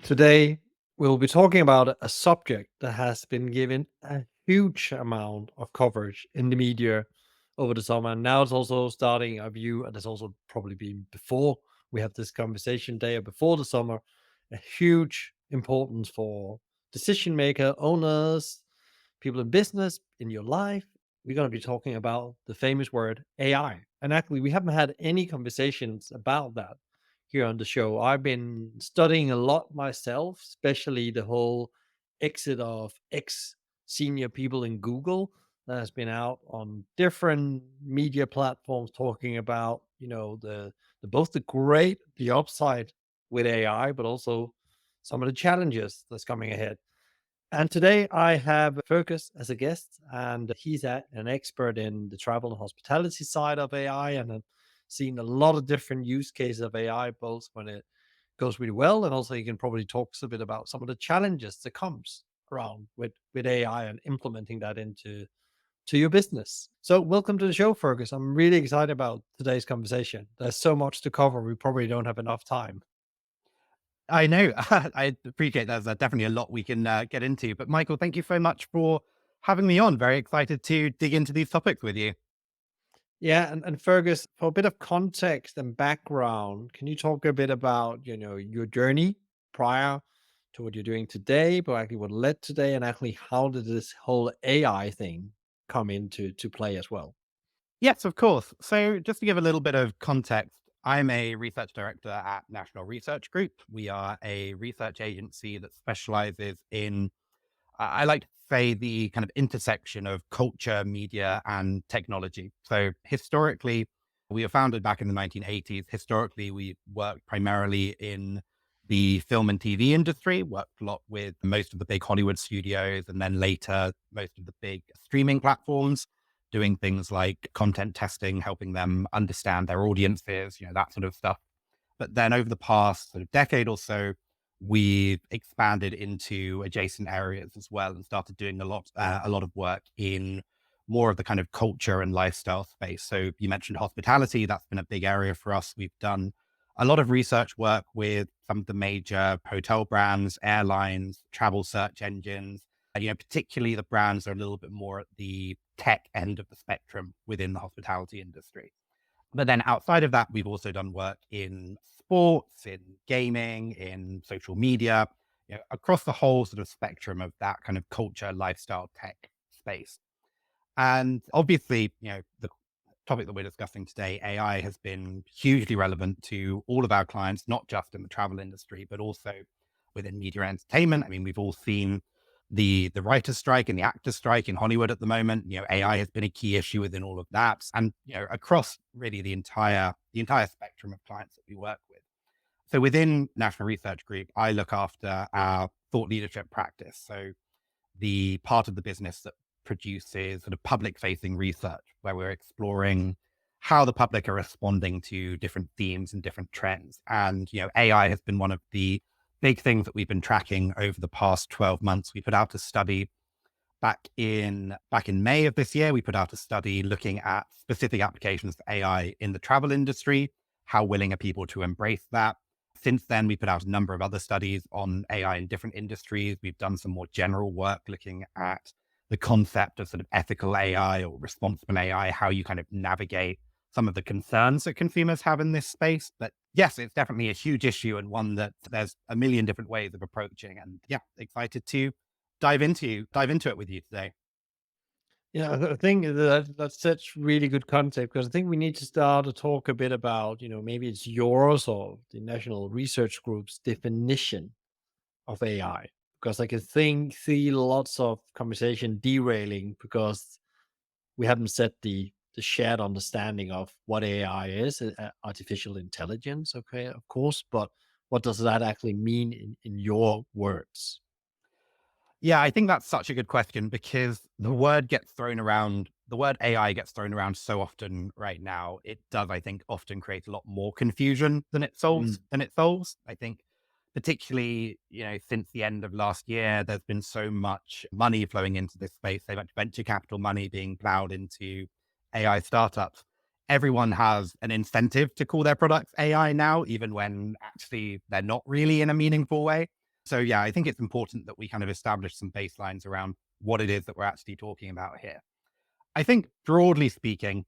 Today, we'll be talking about a subject that has been given a huge amount of coverage in the media over the summer. And now it's also starting a view, and it's also probably been before we have this conversation day or before the summer, a huge importance for decision maker, owners, people in business, in your life. We're going to be talking about the famous word AI. And actually, we haven't had any conversations about that here on the show. I've been studying a lot myself, especially the whole exit of ex senior people in Google that has been out on different media platforms talking about, the both the great, the upside with AI, but also some of the challenges that's coming ahead. And today I have Fergus as a guest, and he's an expert in the travel and hospitality side of AI and have seen a lot of different use cases of AI, both when it goes really well, and also he can probably talk a bit about some of the challenges that comes around with AI and implementing that into your business. So welcome to the show, Fergus. I'm really excited about today's conversation. There's so much to cover. We probably don't have enough time. I know. I appreciate there's definitely a lot we can get into. But Michael, thank you so much for having me on. Very excited to dig into these topics with you. Yeah, and Fergus, for a bit of context and background, can you talk a bit about, your journey prior to what you're doing today, but actually what led today, and actually how did this whole AI thing come into play as well? Yes, of course. So just to give a little bit of context, I'm a research director at National Research Group. We are a research agency that specializes in, I like to say, the kind of intersection of culture, media, and technology. So historically, we were founded back in the 1980s. Historically, we worked primarily in the film and TV industry, worked a lot with most of the big Hollywood studios, and then later, most of the big streaming platforms, doing things like content testing, helping them understand their audiences, that sort of stuff. But then over the past sort of decade or so, we've expanded into adjacent areas as well and started doing a lot of work in more of the kind of culture and lifestyle space. So you mentioned hospitality. That's been a big area for us. We've done a lot of research work with some of the major hotel brands, airlines, travel search engines, and, particularly the brands that are a little bit more at the tech end of the spectrum within the hospitality industry. But then outside of that, we've also done work in sports, in gaming, in social media, across the whole sort of spectrum of that kind of culture, lifestyle, tech space. And obviously, the topic that we're discussing today, AI, has been hugely relevant to all of our clients, not just in the travel industry, but also within media and entertainment. I mean, we've all seen the writer's strike and the actor's strike in Hollywood at the moment. AI has been a key issue within all of that, and across really the entire spectrum of clients that we work with. So within National Research Group, I look after our thought leadership practice. So the part of the business that produces sort of public facing research where we're exploring how the public are responding to different themes and different trends. And, AI has been one of the big things that we've been tracking over the past 12 months. We put out a study back in May of this year. We put out a study looking at specific applications for AI in the travel industry. How willing are people to embrace that? Since then, we put out a number of other studies on AI in different industries. We've done some more general work looking at the concept of sort of ethical AI or responsible AI, how you kind of navigate some of the concerns that consumers have in this space. But yes, it's definitely a huge issue and one that there's a million different ways of approaching. And yeah, excited to dive into it with you today. Yeah, I think that's such really good concept because I think we need to start to talk a bit about, maybe it's yours or the National Research Group's definition of AI, because I can see lots of conversation derailing because we haven't set the shared understanding of what AI is, artificial intelligence, okay, of course, but what does that actually mean in your words? Yeah, I think that's such a good question because the word AI gets thrown around so often right now. It does, I think, often create a lot more confusion than it solves. I think particularly, since the end of last year, there's been so much money flowing into this space, so much venture capital money being plowed into AI startups. Everyone has an incentive to call their products AI now, even when actually they're not really in a meaningful way. So yeah, I think it's important that we kind of establish some baselines around what it is that we're actually talking about here. I think broadly speaking,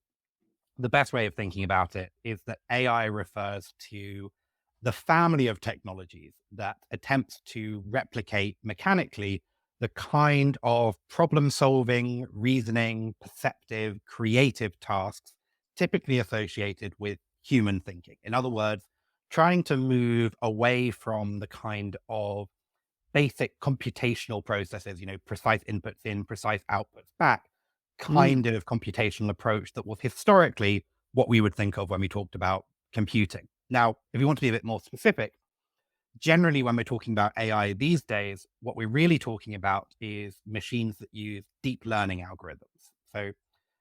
the best way of thinking about it is that AI refers to the family of technologies that attempts to replicate mechanically the kind of problem solving, reasoning, perceptive, creative tasks typically associated with human thinking. In other words, trying to move away from the kind of basic computational processes, precise inputs in, precise outputs back, Mm, kind of computational approach that was historically what we would think of when we talked about computing. Now, if you want to be a bit more specific, generally when we're talking about AI these days, what we're really talking about is machines that use deep learning algorithms. So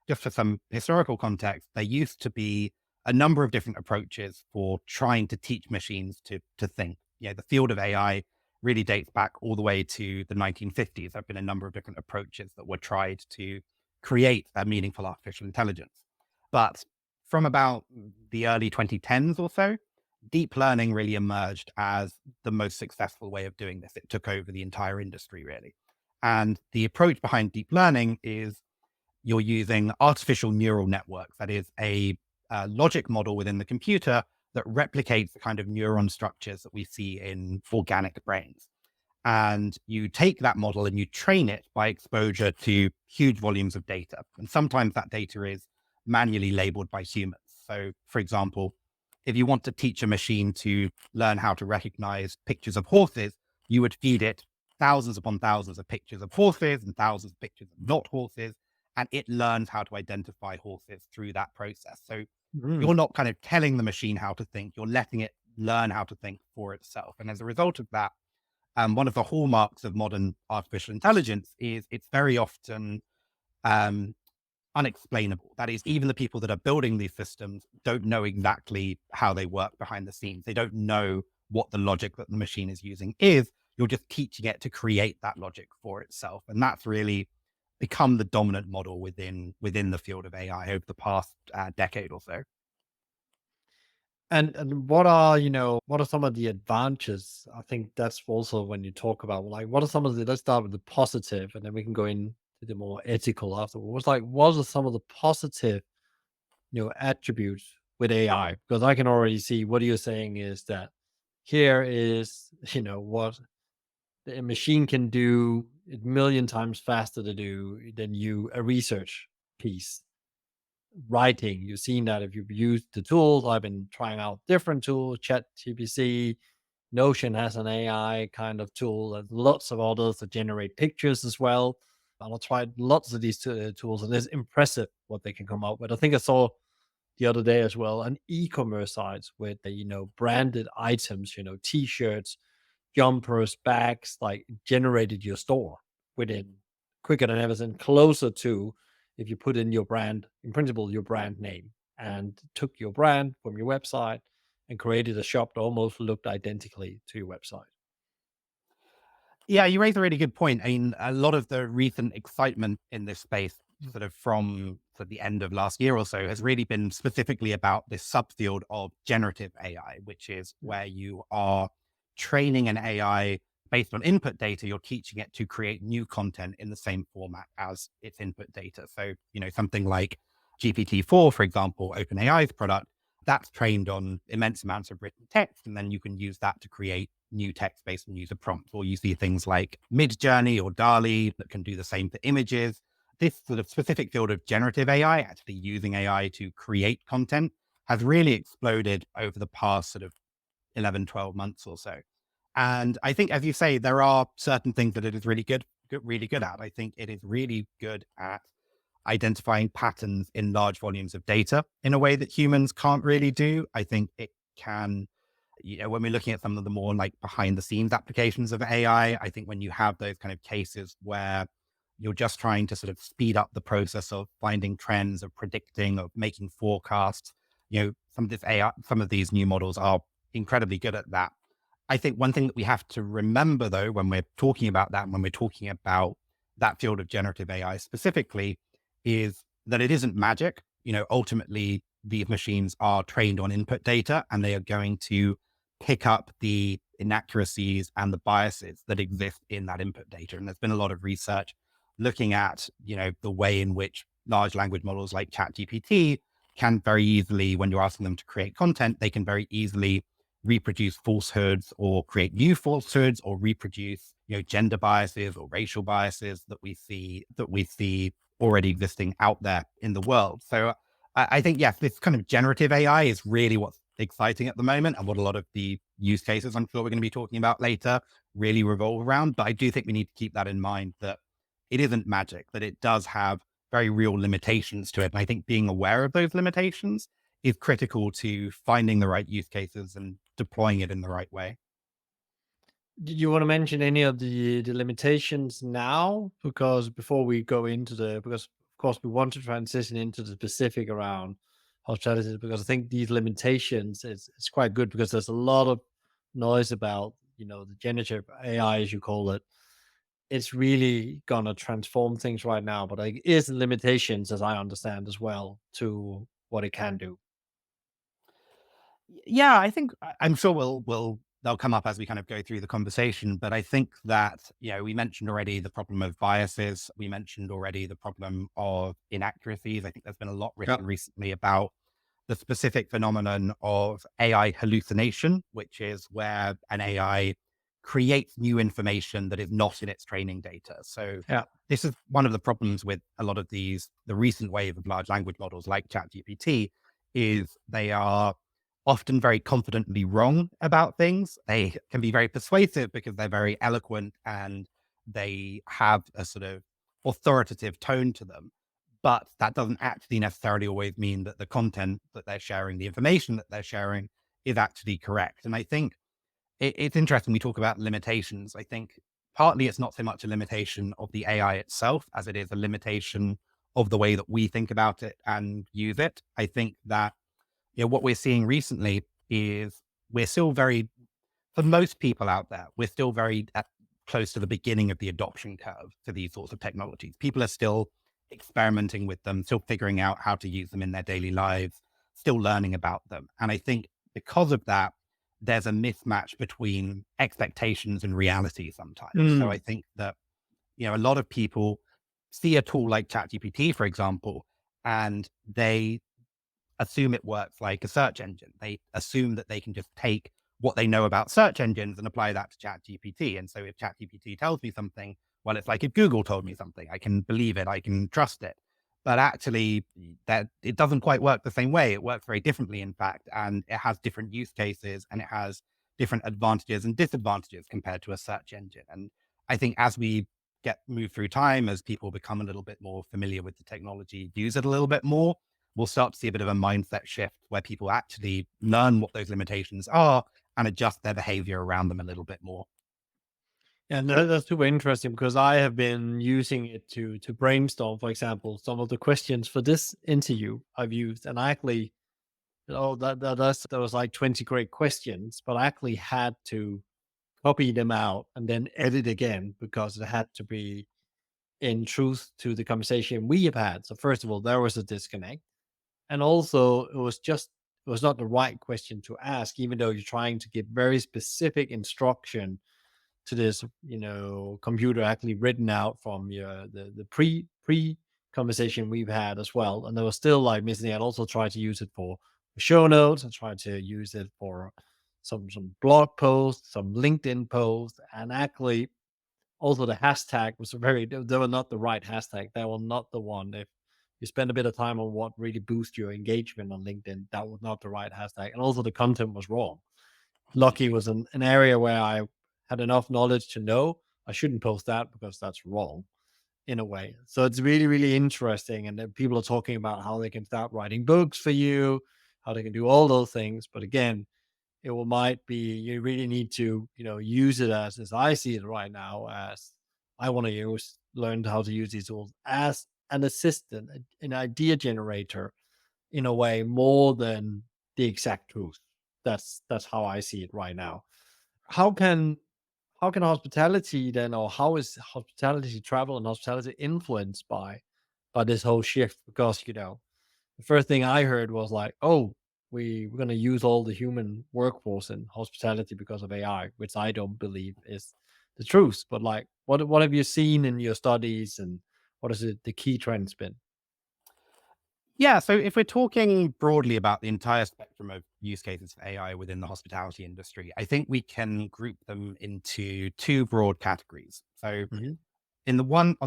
just for some historical context, there used to be a number of different approaches for trying to teach machines to think. The field of AI really dates back all the way to the 1950s. There have been a number of different approaches that were tried to create a meaningful artificial intelligence. But from about the early 2010s or so, deep learning really emerged as the most successful way of doing this. It took over the entire industry, really. And the approach behind deep learning is you're using artificial neural networks. That is a logic model within the computer that replicates the kind of neuron structures that we see in organic brains. And you take that model and you train it by exposure to huge volumes of data. And sometimes that data is manually labeled by humans. So, for example, if you want to teach a machine to learn how to recognize pictures of horses, you would feed it thousands upon thousands of pictures of horses and thousands of pictures of not horses, and it learns how to identify horses through that process. So mm. you're not kind of telling the machine how to think, you're letting it learn how to think for itself. And as a result of that, one of the hallmarks of modern artificial intelligence is it's very often um, unexplainable. That is, even the people that are building these systems don't know exactly how they work behind the scenes. They don't know what the logic that the machine is using is. You're just teaching it to create that logic for itself. And that's really become the dominant model within the field of AI over the past decade or so. And what are, what are some of the advantages? I think that's also when you talk about, like, what are some of the, let's start with the positive and then we can go into the more ethical afterwards. Like, what are some of the positive, attributes with AI? Because I can already see what you're saying is that here is, what a machine can do a million times faster to do than you, a research piece. Writing, you've seen that if you've used the tools. I've been trying out different tools, Chat GPC, Notion has an AI kind of tool, and lots of others that generate pictures as well. And I've tried lots of these tools, and it's impressive what they can come out with. I think I saw the other day as well an e-commerce sites with the, branded items, t-shirts, jumpers, bags, like generated your store within quicker than ever and closer to if you put in your brand, in principle, your brand name, and took your brand from your website and created a shop that almost looked identically to your website. Yeah, you raise a really good point. I mean, a lot of the recent excitement in this space, Mm. sort of from the end of last year or so, has really been specifically about this subfield of generative AI, which is Yeah. where you are training an AI based on input data. You're teaching it to create new content in the same format as its input data. So, something like GPT-4, for example, OpenAI's product, that's trained on immense amounts of written text. And then you can use that to create new text based on user prompts. Or you see things like Midjourney or DALI that can do the same for images. This sort of specific field of generative AI, actually using AI to create content, has really exploded over the past sort of 11, 12 months or so. And I think, as you say, there are certain things that it is really good at. I think it is really good at identifying patterns in large volumes of data in a way that humans can't really do. I think it can, when we're looking at some of the more like behind the scenes applications of AI, I think when you have those kind of cases where you're just trying to sort of speed up the process of finding trends, of predicting, of making forecasts, some of this AI, some of these new models are incredibly good at that. I think one thing that we have to remember though, when we're talking about that, when we're talking about that field of generative AI specifically, is that it isn't magic. Ultimately, these machines are trained on input data and they are going to pick up the inaccuracies and the biases that exist in that input data. And there's been a lot of research looking at, the way in which large language models like ChatGPT can very easily, when you're asking them to create content, they can very easily reproduce falsehoods or create new falsehoods or reproduce, gender biases or racial biases that we see already existing out there in the world. So I think, yes, this kind of generative AI is really what's exciting at the moment and what a lot of the use cases I'm sure we're going to be talking about later really revolve around. But I do think we need to keep that in mind, that it isn't magic, that it does have very real limitations to it. And I think being aware of those limitations is critical to finding the right use cases and deploying it in the right way. Did you want to mention any of the limitations now? Because before we go into because of course we want to transition into the specific around hospitality, because I think these limitations is it's quite good because there's a lot of noise about the generative AI as you call it. It's really gonna transform things right now, but like is limitations as I understand as well to what it can do. Yeah, I think I'm sure we'll they'll come up as we kind of go through the conversation. But I think that, we mentioned already the problem of biases. We mentioned already the problem of inaccuracies. I think there's been a lot Yeah. written recently about the specific phenomenon of AI hallucination, which is where an AI creates new information that is not in its training data. So Yeah. this is one of the problems with a lot of the recent wave of large language models like ChatGPT, is they are often very confidently wrong about things. They can be very persuasive because they're very eloquent and they have a sort of authoritative tone to them. But that doesn't actually necessarily always mean that the content that they're sharing, the information that they're sharing, is actually correct. And I think it's interesting we talk about limitations. I think partly it's not so much a limitation of the AI itself as it is a limitation of the way that we think about it and use it. I think that, what we're seeing recently is we're still very, for most people out there, we're still very close to the beginning of the adoption curve for these sorts of technologies. People are still experimenting with them, still figuring out how to use them in their daily lives, still learning about them. And I think because of that, there's a mismatch between expectations and reality sometimes. So I Mm. think that, a lot of people see a tool like ChatGPT, for example, and they assume it works like a search engine. They assume that they can just take what they know about search engines and apply that to ChatGPT. And so if ChatGPT tells me something, well, it's like if Google told me something, I can believe it, I can trust it. But actually, that it doesn't quite work the same way. It works very differently, in fact, and it has different use cases and it has different advantages and disadvantages compared to a search engine. And I think as we get move through time, as people become a little bit more familiar with the technology, use it a little bit more, we'll start to see a bit of a mindset shift where people actually learn what those limitations are and adjust their behavior around them a little bit more. And that's super interesting because I have been using it to brainstorm, for example, some of the questions for this interview I've used, and I actually, that was like 20 great questions, but I actually had to copy them out and then edit again because it had to be in truth to the conversation we have had. So first of all, there was a disconnect, and also it was not the right question to ask, even though you're trying to give very specific instruction to this, computer actually written out from the pre conversation we've had as well. And there was still like missing. I'd also tried to use it for show notes. I tried to use it for some blog posts, some LinkedIn posts, and actually also the hashtag was they were not the right hashtag. They were not the one. If you spend a bit of time on what really boosts your engagement on LinkedIn, that was not the right hashtag. And also the content was wrong. Lucky was an area where I had enough knowledge to know I shouldn't post that because that's wrong in a way. So it's really, really interesting. And then people are talking about how they can start writing books for you, how they can do all those things. But again, it will might be you really need to, use it as I see it right now, as I want to learn how to use these tools as an assistant, an idea generator in a way more than the exact truth. That's how I see it right now. How can hospitality then, or how is hospitality travel and hospitality influenced by this whole shift? Because the first thing I heard was like, oh, we're gonna use all the human workforce in hospitality because of AI, which I don't believe is the truth. But like, what have you seen in your studies, and what is it the key trends been? Yeah. So if we're talking broadly about the entire spectrum of use cases for AI within the hospitality industry, I think we can group them into two broad categories. So Hmm. on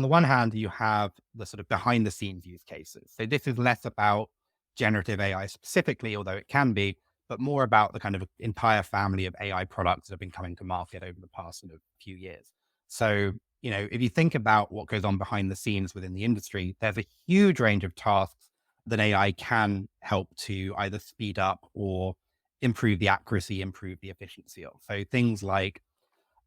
the one hand, you have the sort of behind the scenes use cases. So this is less about generative AI specifically, although it can be, but more about the kind of entire family of AI products that have been coming to market over the past sort of few years. So, if you think about what goes on behind the scenes within the industry, there's a huge range of tasks that AI can help to either speed up or improve the accuracy, improve the efficiency of. So things like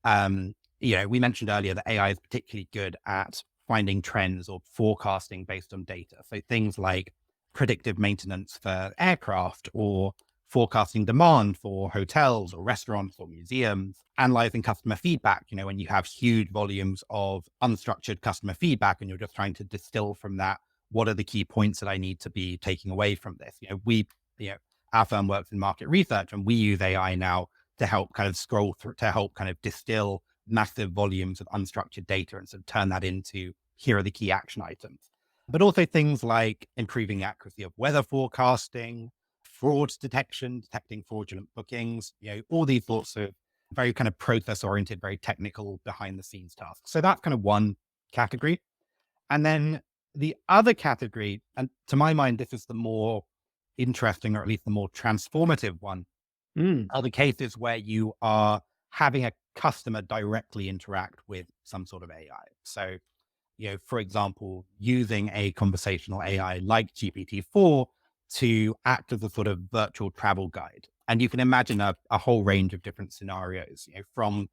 we mentioned earlier that AI is particularly good at finding trends or forecasting based on data. So things like predictive maintenance for aircraft or forecasting demand for hotels or restaurants or museums, analyzing customer feedback, when you have huge volumes of unstructured customer feedback and you're just trying to distill from that, what are the key points that I need to be taking away from this? You know, our firm works in market research and we use AI now to help kind of scroll through, to help kind of distill massive volumes of unstructured data and sort of turn that into, here are the key action items. But also things like improving the accuracy of weather forecasting, fraud detection, detecting fraudulent bookings, all these sorts of very kind of process oriented, very technical behind the scenes tasks. So that's kind of one category. And then the other category, and to my mind, this is the more interesting or at least the more transformative one, Mm. are the cases where you are having a customer directly interact with some sort of AI. So, for example, using a conversational AI like GPT-4 to act as a sort of virtual travel guide. And you can imagine a whole range of different scenarios, from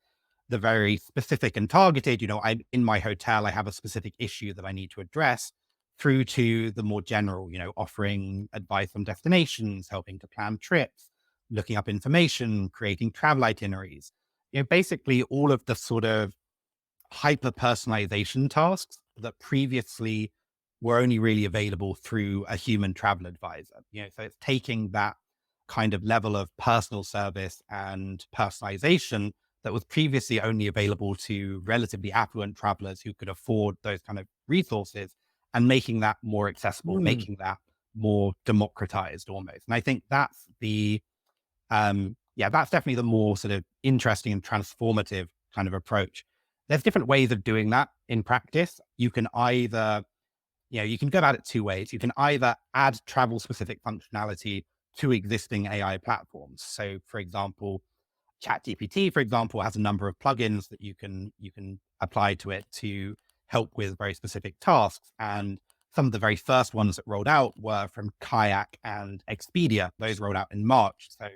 the very specific and targeted, I'm in my hotel, I have a specific issue that I need to address, through to the more general, offering advice on destinations, helping to plan trips, looking up information, creating travel itineraries. Basically all of the sort of hyper personalization tasks that previously were only really available through a human travel advisor. So it's taking that kind of level of personal service and personalization that was previously only available to relatively affluent travelers who could afford those kind of resources and making that more accessible, Mm. making that more democratized almost. And I think that's definitely the more sort of interesting and transformative kind of approach. There's different ways of doing that in practice. You can go about it two ways. You can either add travel specific functionality to existing AI platforms. So for example, ChatGPT, for example, has a number of plugins that you can apply to it to help with very specific tasks. And some of the very first ones that rolled out were from Kayak and Expedia. Those rolled out in March. So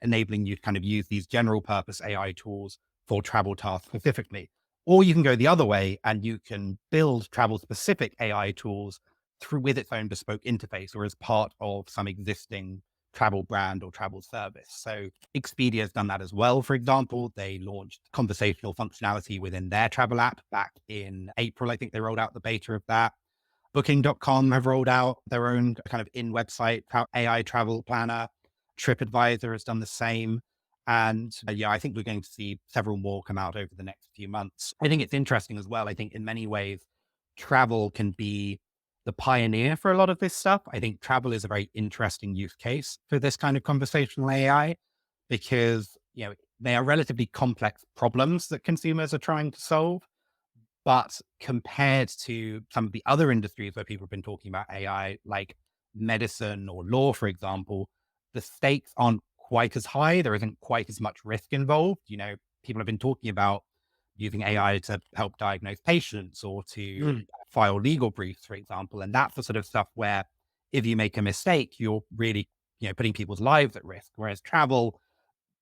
enabling you to kind of use these general purpose AI tools for travel tasks specifically. Or you can go the other way and you can build travel specific AI tools through with its own bespoke interface or as part of some existing travel brand or travel service. So Expedia has done that as well. For example, they launched conversational functionality within their travel app back in April. I think they rolled out the beta of that. Booking.com have rolled out their own kind of in-website AI travel planner. TripAdvisor has done the same. And I think we're going to see several more come out over the next few months. I think it's interesting as well. I think in many ways, travel can be the pioneer for a lot of this stuff. I think travel is a very interesting use case for this kind of conversational AI because, they are relatively complex problems that consumers are trying to solve. But compared to some of the other industries where people have been talking about AI, like medicine or law, for example, the stakes aren't quite as high. There isn't quite as much risk involved. People have been talking about using AI to help diagnose patients or to Mm. file legal briefs, for example. And that's the sort of stuff where if you make a mistake, you're really, putting people's lives at risk. Whereas travel,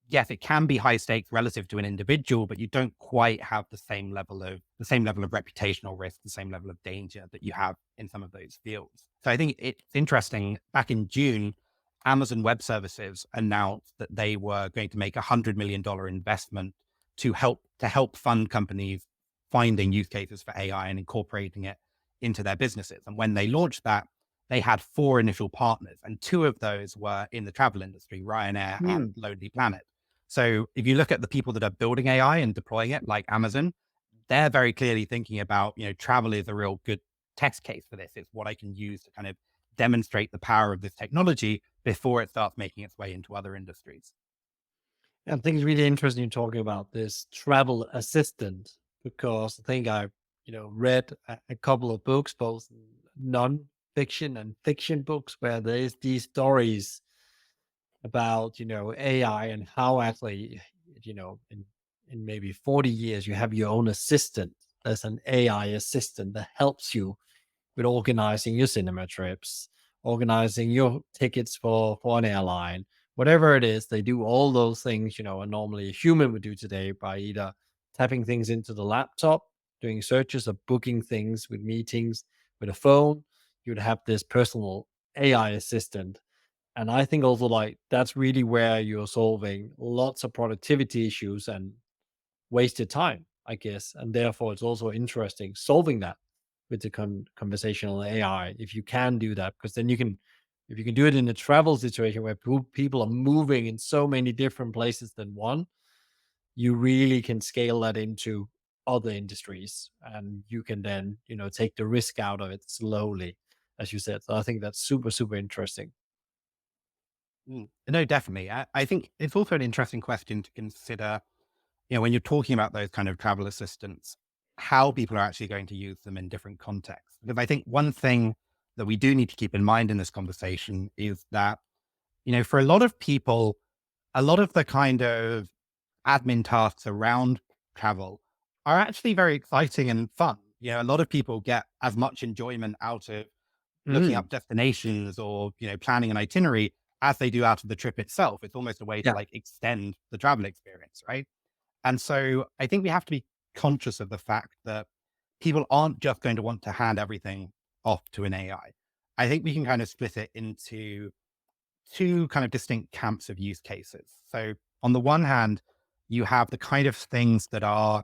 yes, it can be high stakes relative to an individual, but you don't quite have the same level of reputational risk, the same level of danger that you have in some of those fields. So I think it's interesting. Back in June, Amazon Web Services announced that they were going to make $100 million investment to help fund companies finding use cases for AI and incorporating it into their businesses. And when they launched that, they had four initial partners, and two of those were in the travel industry, Ryanair Mm. and Lonely Planet. So if you look at the people that are building AI and deploying it, like Amazon, they're very clearly thinking about, travel is a real good test case for this. It's what I can use to kind of demonstrate the power of this technology before it starts making its way into other industries. I think it's really interesting you're talking about this travel assistant because I think I, read a couple of books, both non-fiction and fiction books, where there's these stories about, AI and how actually, in maybe 40 years, you have your own assistant. There's an AI assistant that helps you with organizing your cinema trips, organizing your tickets for an airline, whatever it is. They do all those things, and normally a human would do today by either tapping things into the laptop, doing searches, or booking things with meetings with a phone. You would have this personal AI assistant. And I think also like that's really where you're solving lots of productivity issues and wasted time, I guess. And therefore, it's also interesting solving that with the conversational AI. If you can do that, because then if you can do it in a travel situation where people are moving in so many different places than one, you really can scale that into other industries and you can then, take the risk out of it slowly, as you said. So I think that's super, super interesting. No, definitely. I think it's also an interesting question to consider, when you're talking about those kind of travel assistants, how people are actually going to use them in different contexts. Because I think one thing that we do need to keep in mind in this conversation is that, for a lot of people, a lot of the kind of admin tasks around travel are actually very exciting and fun. A lot of people get as much enjoyment out of looking Mm, up destinations or, planning an itinerary as they do out of the trip itself. It's almost a way to yeah. like extend the travel experience, right? And so I think we have to be conscious of the fact that people aren't just going to want to hand everything off to an AI. I think we can kind of split it into two kind of distinct camps of use cases. So on the one hand, you have the kind of things that are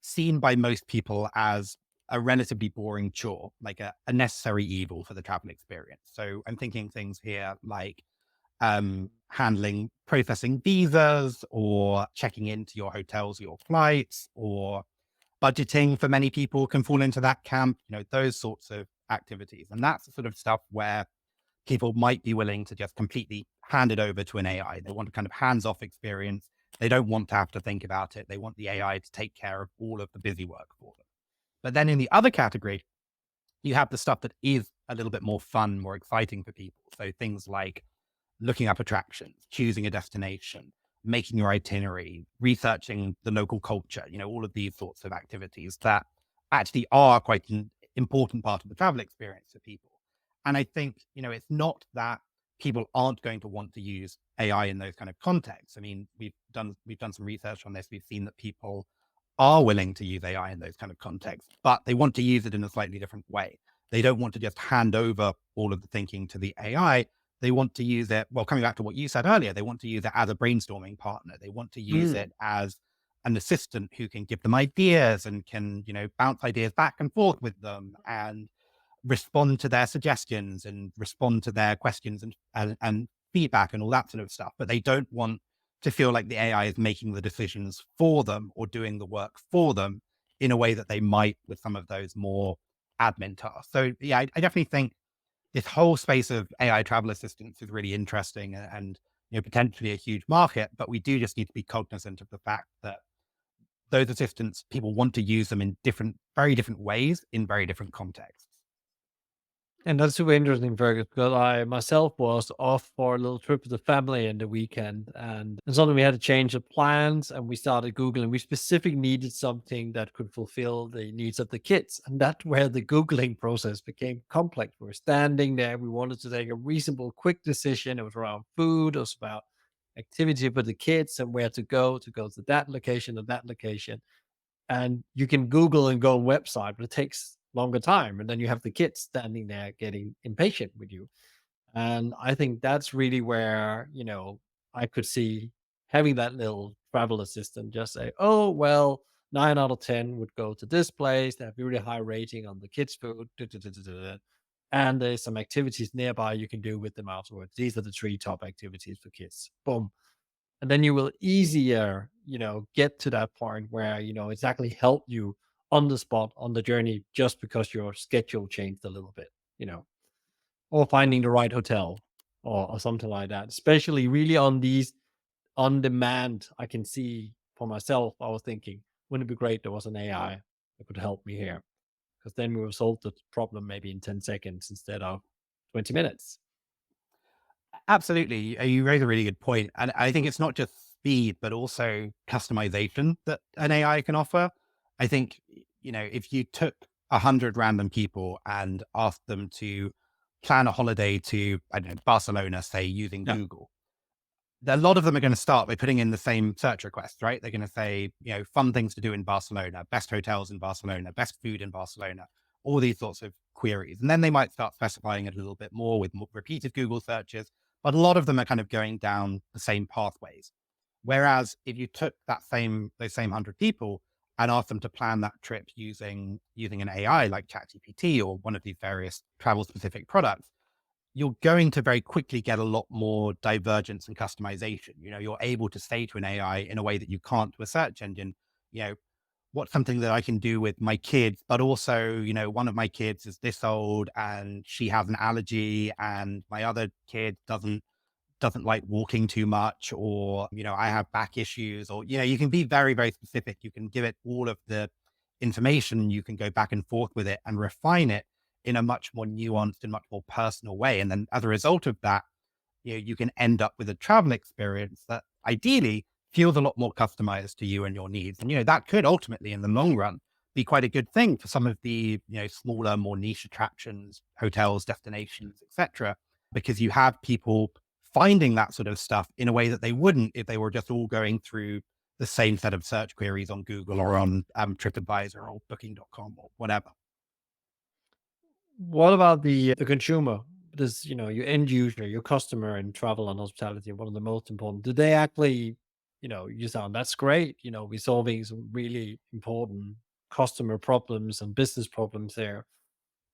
seen by most people as a relatively boring chore, like a necessary evil for the travel experience. So I'm thinking things here like handling, processing visas or checking into your hotels, your flights, or budgeting for many people can fall into that camp, those sorts of activities. And that's the sort of stuff where people might be willing to just completely hand it over to an AI. They want a kind of hands off experience. They don't want to have to think about it. They want the AI to take care of all of the busy work for them. But then in the other category, you have the stuff that is a little bit more fun, more exciting for people. So things like looking up attractions, choosing a destination, making your itinerary, researching the local culture, all of these sorts of activities that actually are quite an important part of the travel experience for people. And I think, it's not that people aren't going to want to use AI in those kind of contexts. I mean, we've done some research on this. We've seen that people are willing to use AI in those kind of contexts, but they want to use it in a slightly different way. They don't want to just hand over all of the thinking to the AI. They want to use it, well, coming back to what you said earlier, they want to use it as a brainstorming partner. They want to use Mm. it as an assistant who can give them ideas and can, bounce ideas back and forth with them and respond to their suggestions and respond to their questions and feedback and all that sort of stuff. But they don't want to feel like the AI is making the decisions for them or doing the work for them in a way that they might with some of those more admin tasks. So yeah, I definitely think this whole space of AI travel assistance is really interesting and potentially a huge market, but we do just need to be cognizant of the fact that those assistants, people want to use them in different, very different ways in very different contexts. And that's super interesting, Fergus, because I myself was off for a little trip with the family in the weekend, and suddenly we had to change the plans, and we started Googling. We specifically needed something that could fulfill the needs of the kids, and that's where the Googling process became complex. We were standing there, we wanted to take a reasonable, quick decision. It was around food, it was about activity for the kids, and where to go to that location or that location. And you can Google and go on website, but it takes longer time. And then you have the kids standing there getting impatient with you. And I think that's really where, I could see having that little travel assistant just say, oh, well, 9 out of 10 would go to this place. They have a really high rating on the kids' food. and there's some activities nearby you can do with them afterwards. These are the three top activities for kids. Boom. And then you will easier, get to that point where, exactly help you on the spot, on the journey, just because your schedule changed a little bit, you know, or finding the right hotel or something like that. Especially really on these on demand, I can see for myself, I was thinking, wouldn't it be great there was an AI that could help me here? Because then we will solve the problem maybe in 10 seconds instead of 20 minutes. Absolutely. You raise a really good point. And I think it's not just speed, but also customization that an AI can offer. I think, if you took 100 random people and asked them to plan a holiday to, I don't know, Barcelona, say, using Yeah. Google, a lot of them are going to start by putting in the same search request, right? They're going to say, fun things to do in Barcelona, best hotels in Barcelona, best food in Barcelona, all these sorts of queries. And then they might start specifying it a little bit more with more repeated Google searches. But a lot of them are kind of going down the same pathways. Whereas if you took those same 100 people and asked them to plan that trip using an AI like ChatGPT or one of these various travel specific products, you're going to very quickly get a lot more divergence and customization. You're able to say to an AI in a way that you can't to a search engine, you know, what's something that I can do with my kids, but also, one of my kids is this old and she has an allergy and my other kid doesn't like walking too much, or, I have back issues, or, you can be very, very specific. You can give it all of the information. You can go back and forth with it and refine it in a much more nuanced and much more personal way. And then as a result of that, you can end up with a travel experience that ideally feels a lot more customized to you and your needs. And, that could ultimately in the long run be quite a good thing for some of the, smaller, more niche attractions, hotels, destinations, etc., because you have people finding that sort of stuff in a way that they wouldn't if they were just all going through the same set of search queries on Google or on TripAdvisor or Booking.com or whatever. What about the consumer? This, your end user, your customer in travel and hospitality, one of the most important. Do they actually, you sound that's great. We're solving some really important customer problems and business problems there.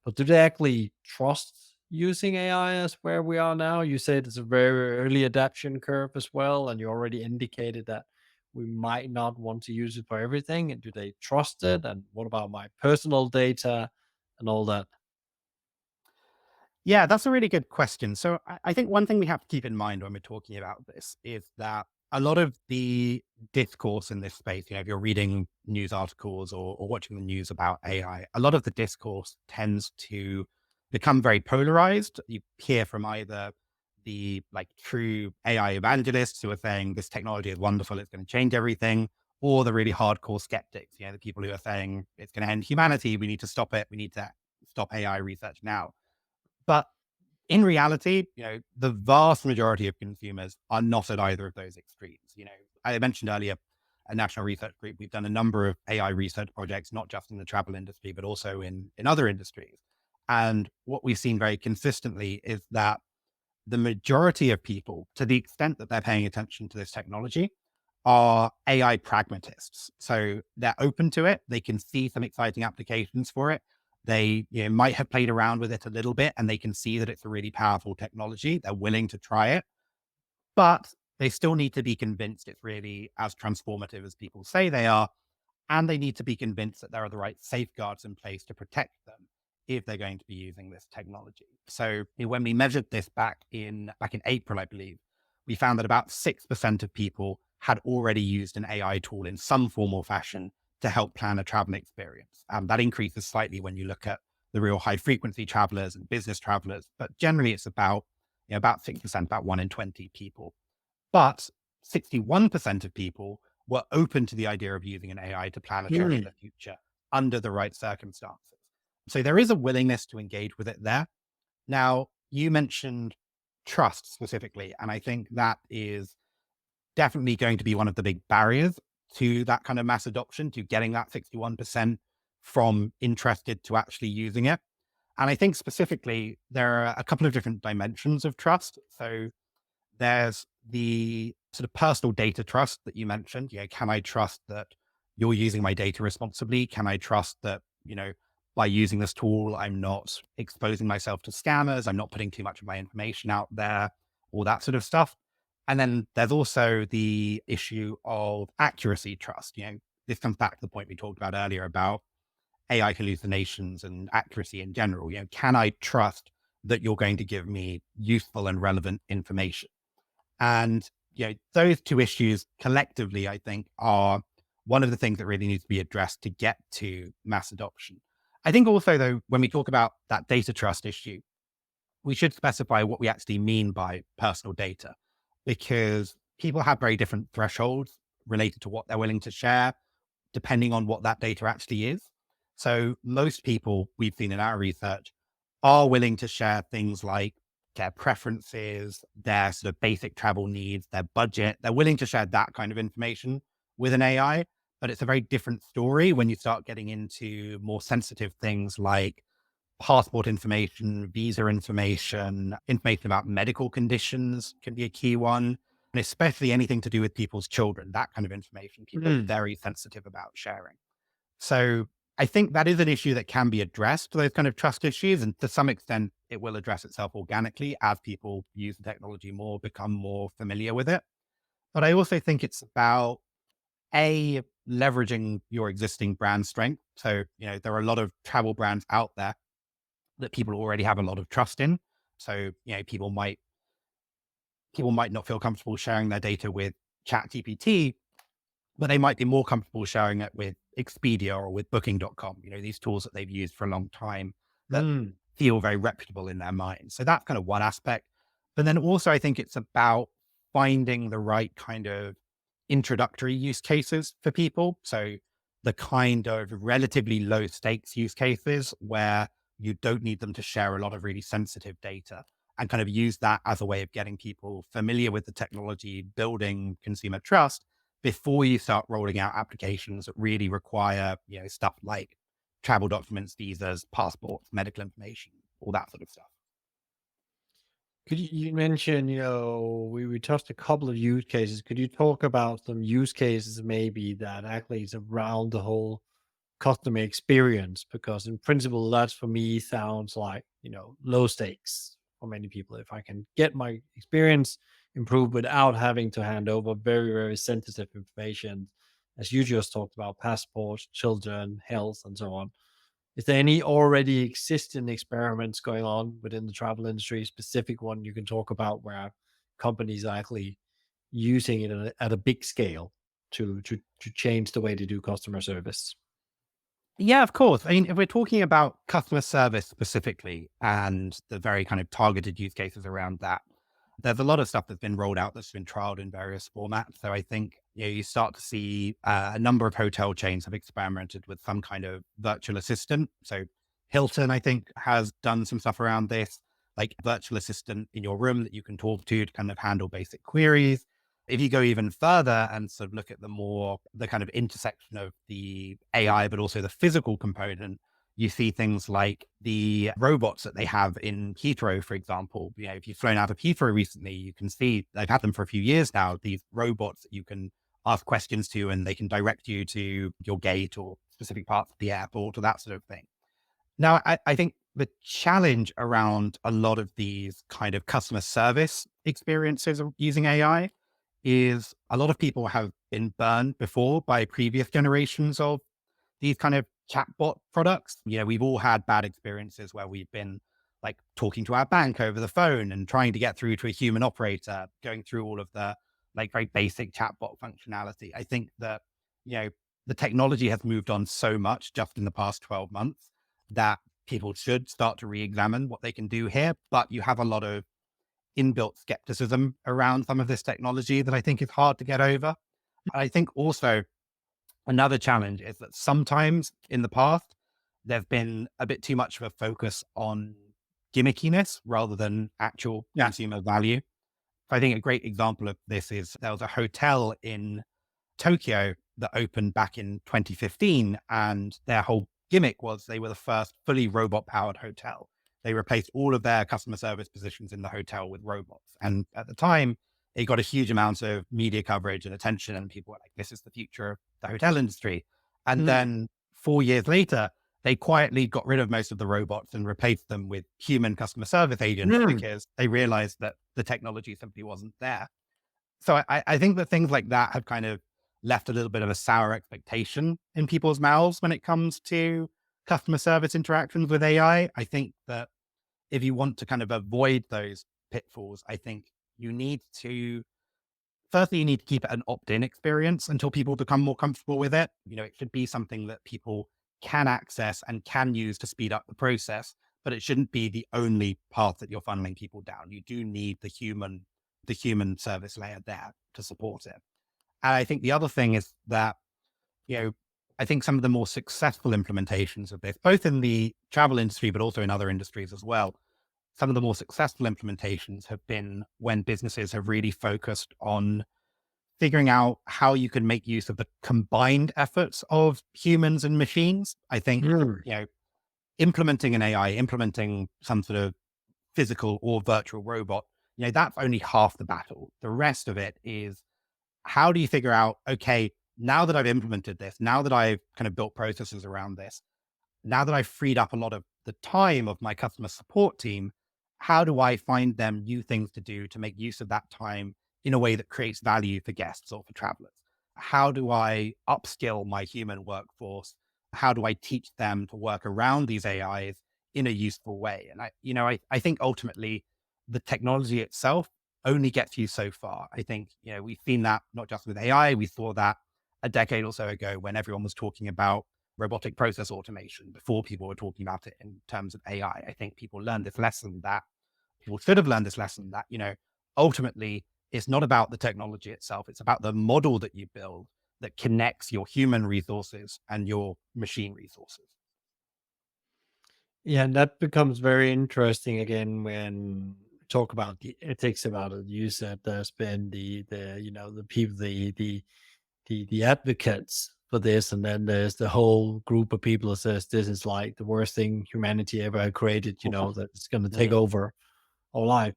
But do they actually trust using AI as where we are now? You said it's a very early adaptation curve as well, and you already indicated that we might not want to use it for everything. And do they trust it? And what about my personal data and all that? Yeah, that's a really good question. So I think one thing we have to keep in mind when we're talking about this is that a lot of the discourse in this space, if you're reading news articles or watching the news about AI, a lot of the discourse tends to become very polarized. You hear from either the like true AI evangelists who are saying this technology is wonderful, it's going to change everything, or the really hardcore skeptics, the people who are saying it's going to end humanity, we need to stop it, we need to stop AI research now. But in reality, the vast majority of consumers are not at either of those extremes. I mentioned earlier a national research group. We've done a number of AI research projects, not just in the travel industry, but also in other industries. And what we've seen very consistently is that the majority of people, to the extent that they're paying attention to this technology, are AI pragmatists. So they're open to it. They can see some exciting applications for it. They might have played around with it a little bit and they can see that it's a really powerful technology. They're willing to try it, but they still need to be convinced it's really as transformative as people say they are. And they need to be convinced that there are the right safeguards in place to protect them if they're going to be using this technology. So when we measured this back in April, I believe, we found that about 6% of people had already used an AI tool in some form or fashion to help plan a travel experience. That increases slightly when you look at the real high frequency travelers and business travelers, but generally it's about 6%, about 1 in 20 people. But 61% of people were open to the idea of using an AI to plan a trip in Mm. the future under the right circumstances. So there is a willingness to engage with it there. Now, you mentioned trust specifically, and I think that is definitely going to be one of the big barriers to that kind of mass adoption, to getting that 61% from interested to actually using it. And I think specifically there are a couple of different dimensions of trust. So there's the sort of personal data trust that you mentioned. Can I trust that you're using my data responsibly? Can I trust that, by using this tool, I'm not exposing myself to scammers. I'm not putting too much of my information out there, all that sort of stuff. And then there's also the issue of accuracy trust. This comes back to the point we talked about earlier about AI hallucinations and accuracy in general. Can I trust that you're going to give me useful and relevant information? And, those two issues collectively, I think, are one of the things that really needs to be addressed to get to mass adoption. I think also, though, when we talk about that data trust issue, we should specify what we actually mean by personal data, because people have very different thresholds related to what they're willing to share, depending on what that data actually is. So most people we've seen in our research are willing to share things like their preferences, their sort of basic travel needs, their budget. They're willing to share that kind of information with an AI, but it's a very different story when you start getting into more sensitive things like passport information, visa information, information about medical conditions can be a key one. And especially anything to do with people's children, that kind of information, people are Mm. very sensitive about sharing. So I think that is an issue that can be addressed, those kind of trust issues. And to some extent, it will address itself organically as people use the technology more, become more familiar with it. But I also think it's about leveraging your existing brand strength. So, there are a lot of travel brands out there that people already have a lot of trust in. So, people might not feel comfortable sharing their data with ChatGPT, but they might be more comfortable sharing it with Expedia or with Booking.com, these tools that they've used for a long time that Mm. feel very reputable in their minds. So that's kind of one aspect. But then also, I think it's about finding the right kind of introductory use cases for people. So the kind of relatively low stakes use cases where you don't need them to share a lot of really sensitive data, and kind of use that as a way of getting people familiar with the technology, building consumer trust before you start rolling out applications that really require, stuff like travel documents, visas, passports, medical information, all that sort of stuff. Could you mention, we touched a couple of use cases. Could you talk about some use cases maybe that actually is around the whole customer experience? Because in principle, that for me sounds like, low stakes for many people. If I can get my experience improved without having to hand over very, very sensitive information, as you just talked about, passports, children, health, and so on. Is there any already existing experiments going on within the travel industry, specific one you can talk about where companies are actually using it at a big scale to change the way they do customer service? Yeah, of course. I mean, if we're talking about customer service specifically and the very kind of targeted use cases around that, there's a lot of stuff that's been rolled out that's been trialed in various formats. So I think you start to see a number of hotel chains have experimented with some kind of virtual assistant. So Hilton, I think, has done some stuff around this, like virtual assistant in your room that you can talk to kind of handle basic queries. If you go even further and sort of look at the kind of intersection of the AI, but also the physical component, you see things like the robots that they have in Heathrow, for example. If you've flown out of Heathrow recently, you can see they've had them for a few years now, these robots that you can ask questions to, and they can direct you to your gate or specific parts of the airport or that sort of thing. Now, I think the challenge around a lot of these kind of customer service experiences of using AI is a lot of people have been burned before by previous generations of these kind of chatbot products. We've all had bad experiences where we've been like talking to our bank over the phone and trying to get through to a human operator, going through all of the like very basic chatbot functionality. I think that, you know, the technology has moved on so much just in the past 12 months that people should start to re-examine what they can do here. But you have a lot of inbuilt skepticism around some of this technology that I think is hard to get over. I think also another challenge is that sometimes in the past, there's been a bit too much of a focus on gimmickiness rather than actual Yeah. consumer value. I think a great example of this is there was a hotel in Tokyo that opened back in 2015, and their whole gimmick was they were the first fully robot powered hotel. They replaced all of their customer service positions in the hotel with robots. And at the time, it got a huge amount of media coverage and attention, and people were like, this is the future of the hotel industry. And Mm. then 4 years later, they quietly got rid of most of the robots and replaced them with human customer service agents Mm. because they realized that the technology simply wasn't there. So I think that things like that have kind of left a little bit of a sour expectation in people's mouths when it comes to customer service interactions with AI. I think that if you want to kind of avoid those pitfalls, I think you need to firstly, you need to keep it an opt-in experience until people become more comfortable with it. It should be something that people can access and can use to speed up the process, but it shouldn't be the only path that you're funneling people down. You do need the human service layer there to support it. And I think the other thing is that, you know, I think some of the more successful implementations of this, both in the travel industry, but also in other industries as well, some of the more successful implementations have been when businesses have really focused on figuring out how you can make use of the combined efforts of humans and machines. I think, Mm. you know, implementing an AI, implementing some sort of physical or virtual robot, that's only half the battle. The rest of it is how do you figure out, okay, now that I've implemented this, now that I've kind of built processes around this, now that I've freed up a lot of the time of my customer support team, how do I find them new things to do to make use of that time in a way that creates value for guests or for travelers? How do I upskill my human workforce? How do I teach them to work around these AIs in a useful way? And I think ultimately the technology itself only gets you so far. I think, we've seen that not just with AI, we saw that a decade or so ago when everyone was talking about robotic process automation before people were talking about it in terms of AI. I think people learned this lesson that people should have learned this lesson that, ultimately it's not about the technology itself. It's about the model that you build that connects your human resources and your machine resources. Yeah, and that becomes very interesting again when we talk about the ethics about it. You said there's been the people the advocates for this, and then there's the whole group of people that says this is like the worst thing humanity ever had created. That it's going to take Mhm. over our life.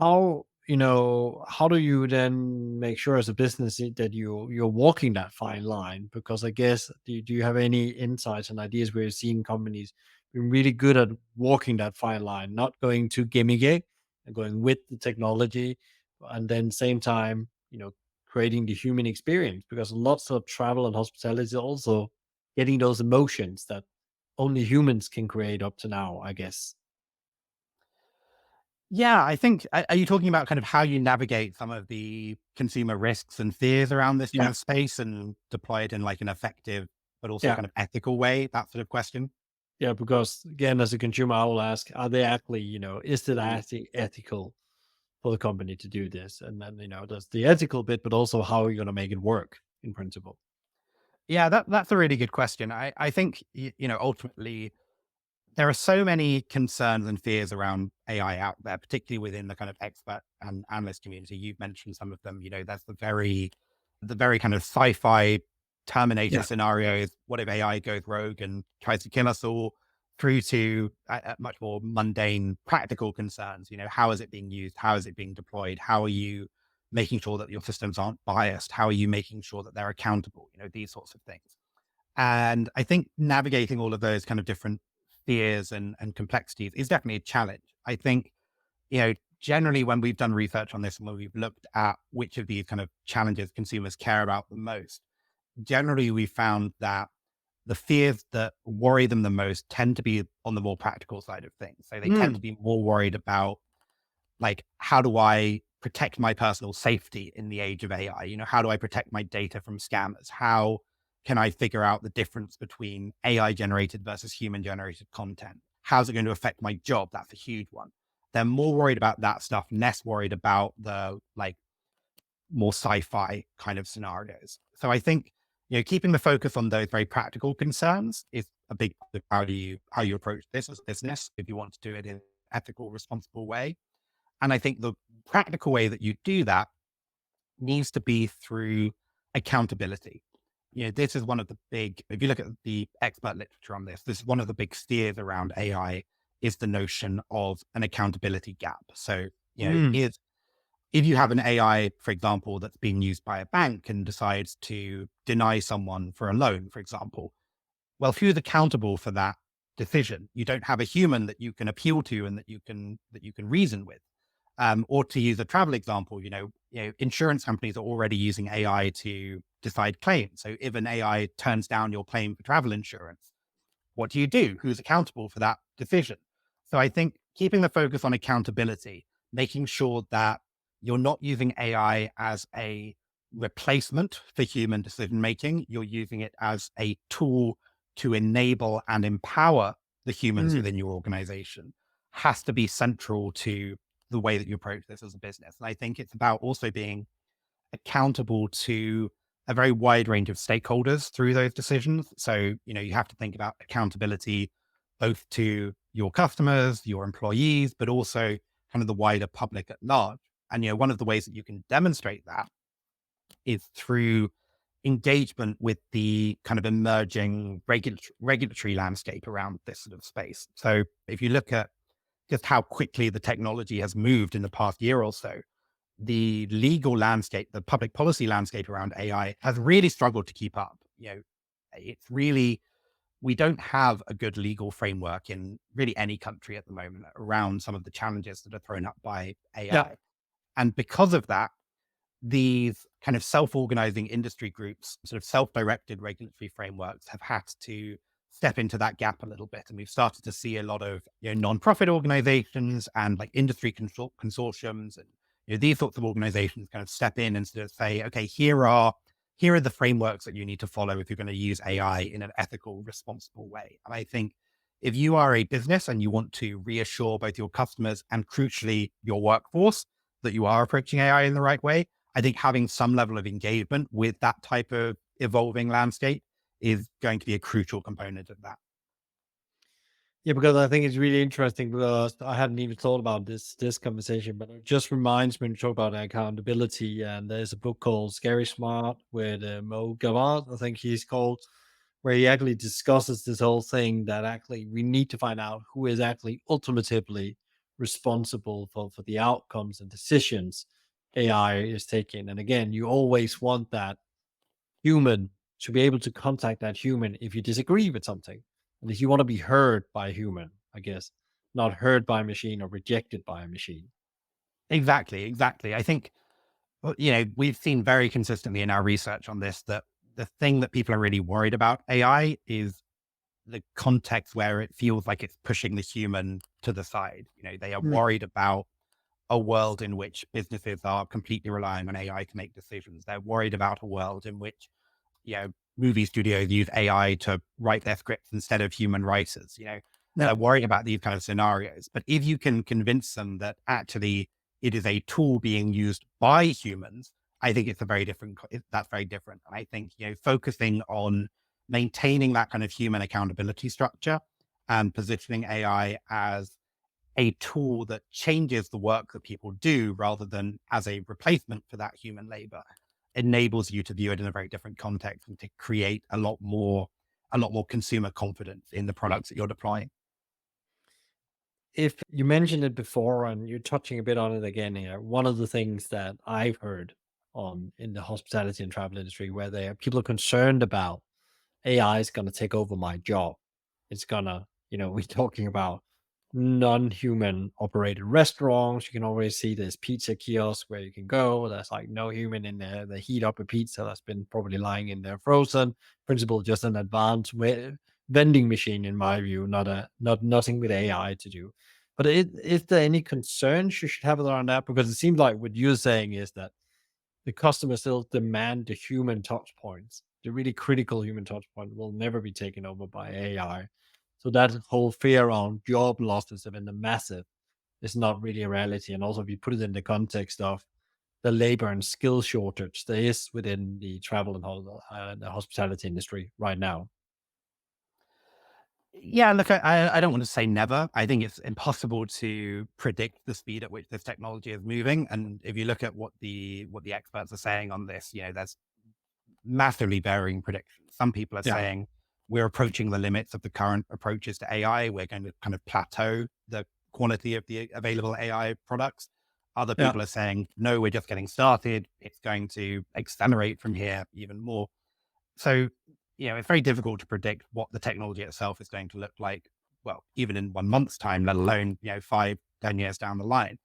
How do you then make sure as a business that you're walking that fine line? Because I guess, do you have any insights and ideas where you're seeing companies being really good at walking that fine line, not going too gimmicky and going with the technology, and then same time, creating the human experience? Because lots of travel and hospitality is also getting those emotions that only humans can create up to now, I guess. Yeah, I think, are you talking about kind of how you navigate some of the consumer risks and fears around this kind Yeah. of space and deploy it in like an effective, but also Yeah. kind of ethical way? That sort of question. Yeah, because again, as a consumer, I will ask, are they actually, is it Mhm. actually ethical for the company to do this? And then, there's the ethical bit, but also how are you going to make it work in principle? Yeah, that's a really good question. I think, ultimately, there are so many concerns and fears around AI out there, particularly within the kind of expert and analyst community. You've mentioned some of them. There's the very kind of sci-fi Terminator Yeah. scenarios. What if AI goes rogue and tries to kill us all? Through to much more mundane, practical concerns. How is it being used? How is it being deployed? How are you making sure that your systems aren't biased? How are you making sure that they're accountable? These sorts of things. And I think navigating all of those kind of different fears and complexities is definitely a challenge. I think, generally when we've done research on this and when we've looked at which of these kind of challenges consumers care about the most, generally we found that the fears that worry them the most tend to be on the more practical side of things. So they tend to Mm. be more worried about, like, how do I protect my personal safety in the age of AI? How do I protect my data from scammers? How can I figure out the difference between AI generated versus human generated content? How's it going to affect my job? That's a huge one. They're more worried about that stuff, less worried about the like more sci-fi kind of scenarios. So I think, keeping the focus on those very practical concerns is a big part of how you approach this as a business if you want to do it in an ethical, responsible way. And I think the practical way that you do that needs to be through accountability. This is one of the big, if you look at the expert literature on this is one of the big steers around AI is the notion of an accountability gap. So, Mm. if you have an AI, for example, that's being used by a bank and decides to deny someone for a loan, for example, Well, who's accountable for that decision? You don't have a human that you can appeal to and that you can reason with. Or to use a travel example, insurance companies are already using AI to decide claims. So if an AI turns down your claim for travel insurance, what do you do? Who's accountable for that decision? So I think keeping the focus on accountability, making sure that you're not using AI as a replacement for human decision making, you're using it as a tool to enable and empower the humans Mm, within your organization, has to be central to the way that you approach this as a business. And I think it's about also being accountable to a very wide range of stakeholders through those decisions. So, you have to think about accountability both to your customers, your employees, but also kind of the wider public at large. And, one of the ways that you can demonstrate that is through engagement with the kind of emerging regulatory landscape around this sort of space. So if you look at just how quickly the technology has moved in the past year or so, the legal landscape, the public policy landscape around AI has really struggled to keep up. It's really, we don't have a good legal framework in really any country at the moment around some of the challenges that are thrown up by yeah. AI. And because of that, these kind of self-organizing industry groups, sort of self-directed regulatory frameworks have had to step into that gap a little bit. And we've started to see a lot of non-profit organizations and like industry consortiums and these sorts of organizations kind of step in and sort of say, okay, here are the frameworks that you need to follow if you're going to use AI in an ethical, responsible way. And I think if you are a business and you want to reassure both your customers and crucially your workforce that you are approaching AI in the right way, I think having some level of engagement with that type of evolving landscape is going to be a crucial component of that. Yeah, because I think it's really interesting because I hadn't even thought about this conversation, but it just reminds me when you talk about accountability. And there's a book called Scary Smart with Mo Gavard, I think he's called, where he actually discusses this whole thing that actually we need to find out who is actually ultimately responsible for the outcomes and decisions AI is taking. And again, you always want that human to be able to contact that human if you disagree with something. And if you want to be heard by a human, I guess, not heard by a machine or rejected by a machine. Exactly, exactly. I think, well, we've seen very consistently in our research on this that the thing that people are really worried about AI is the context where it feels like it's pushing the human to the side. They are Mm. worried about a world in which businesses are completely relying on AI to make decisions. They're worried about a world in which movie studios use AI to write their scripts instead of human writers. Yeah. They're worried about these kind of scenarios. But if you can convince them that actually it is a tool being used by humans, I think it's a very different, that's very different. And I think, focusing on maintaining that kind of human accountability structure and positioning AI as a tool that changes the work that people do rather than as a replacement for that human labor enables you to view it in a very different context and to create a lot more consumer confidence in the products that you're deploying. If you mentioned it before and you're touching a bit on it again here, one of the things that I've heard on in the hospitality and travel industry where people are concerned about AI is going to take over my job. It's gonna, we're talking about non-human operated restaurants. You can always see there's pizza kiosks where you can go. There's like no human in there. They heat up a pizza that's been probably lying in there frozen. Principle, just an advanced vending machine, in my view, not nothing with AI to do. But is there any concerns you should have around that? Because it seems like what you're saying is that the customer still demand the human touch points. The really critical human touch point will never be taken over by AI. So that whole fear around job losses have been a massive is not really a reality. And also if you put it in the context of the labor and skill shortage there is within the travel and the hospitality industry right now. Yeah, look, I don't want to say never. I think it's impossible to predict the speed at which this technology is moving. And if you look at what the experts are saying on this, there's massively varying predictions. Some people are Yeah. saying we're approaching the limits of the current approaches to AI. We're going to kind of plateau the quality of the available AI products. Other Yeah. people are saying, no, we're just getting started. It's going to accelerate from here even more. So it's very difficult to predict what the technology itself is going to look like. Well, even in 1 month's time, let alone 5, 10 years down the line.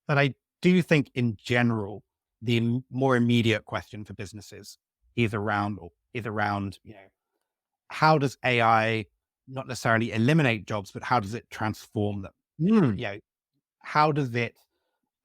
But I do think, in general, the more immediate question for businesses is around how does AI not necessarily eliminate jobs, but how does it transform them? Mm, You know, how does it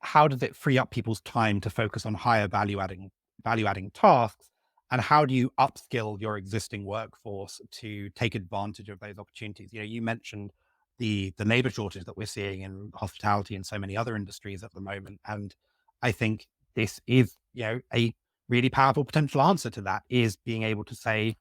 how does it free up people's time to focus on higher value adding tasks? And how do you upskill your existing workforce to take advantage of those opportunities? You mentioned the labor shortage that we're seeing in hospitality and so many other industries at the moment. And I think this is, a really powerful potential answer to that, is being able to say,